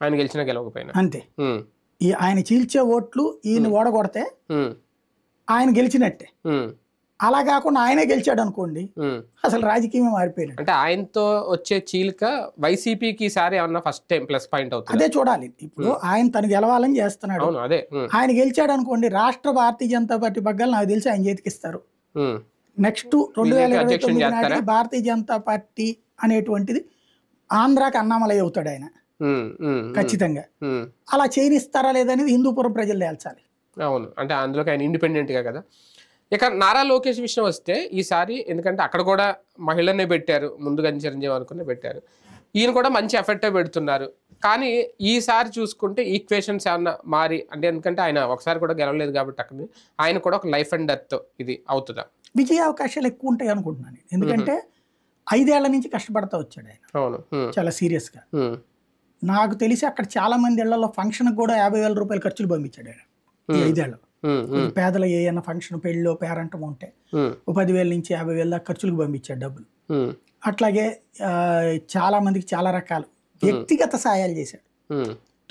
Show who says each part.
Speaker 1: ఆయన గెలిచినా గెలవకపోయినా
Speaker 2: అంతే. ఆయన చీల్చే ఓట్లు ఈయన ఓడగొడితే ఆయన గెలిచినట్టే. అలా కాకుండా ఆయనే గెలిచాడు అనుకోండి, అసలు రాజకీయమే మారిపోయినట్టు.
Speaker 1: అంటే ఆయనతో వచ్చే చీలిక వైసీపీకి ఈసారి ఏమన్నా ఫస్ట్ టైం ప్లస్ పాయింట్ అవుతుంది.
Speaker 2: అదే చూడాలి. ఇప్పుడు ఆయన తను గెలవాలని చేస్తున్నాడు.
Speaker 1: అదే
Speaker 2: ఆయన గెలిచాడు అనుకోండి, రాష్ట్ర భారతీయ జనతా పార్టీ బగ్గాలు నాకు తెలిసి ఆయన చేతికిస్తారు. నెక్స్ట్ 2029 నాటికి భారతీయ జనతా పార్టీ అనేటువంటిది ఆంధ్రాకి అన్నామలై అవుతాడు ఆయన ఖచ్చితంగా. అలా చేయనిస్తారా లేదనేది హిందూపురం ప్రజలు తేల్చాలి.
Speaker 1: అవును, అంటే అందులోకి ఆయన ఇండిపెండెంట్ గా కదా. ఇక నారా లోకేష్ విషయం వస్తే ఈసారి, ఎందుకంటే అక్కడ కూడా మహిళనే పెట్టారు, ముందుగా చిరంజీవి అనుకునే పెట్టారు, ఈయన కూడా మంచి ఎఫెక్టే పెడుతున్నారు. కానీ ఈసారి చూసుకుంటే ఈక్వేషన్స్ ఏమన్నా మారి, అంటే ఎందుకంటే ఆయన ఒకసారి కూడా గెలవలేదు కాబట్టి అక్కడ ఆయన కూడా ఒక లైఫ్ అండ్ డెత్ ఇది అవుతుందా?
Speaker 2: విజయ అవకాశాలు ఎక్కువ ఉంటాయి అనుకుంటున్నాను. ఎందుకంటే 5 ఏళ్ల నుంచి కష్టపడతా వచ్చాడు ఆయన.
Speaker 1: అవును,
Speaker 2: చాలా సీరియస్ గా. నాకు తెలిసి అక్కడ చాలా మంది ఇళ్లలో ఫంక్షన్ కూడా 50,000 రూపాయలు ఖర్చులు పంపించాడు ఆయన ఈ 5 ఏళ్ళు. పేదల ఏదైనా ఫంక్షన్, పెళ్ళో పేరంటం ఉంటే 10,000 నుంచి 50,000 దాకా ఖర్చులకు పంపించాడు డబ్బులు. అట్లాగే చాలా మందికి చాలా రకాలు వ్యక్తిగత సాయాలు చేశాడు.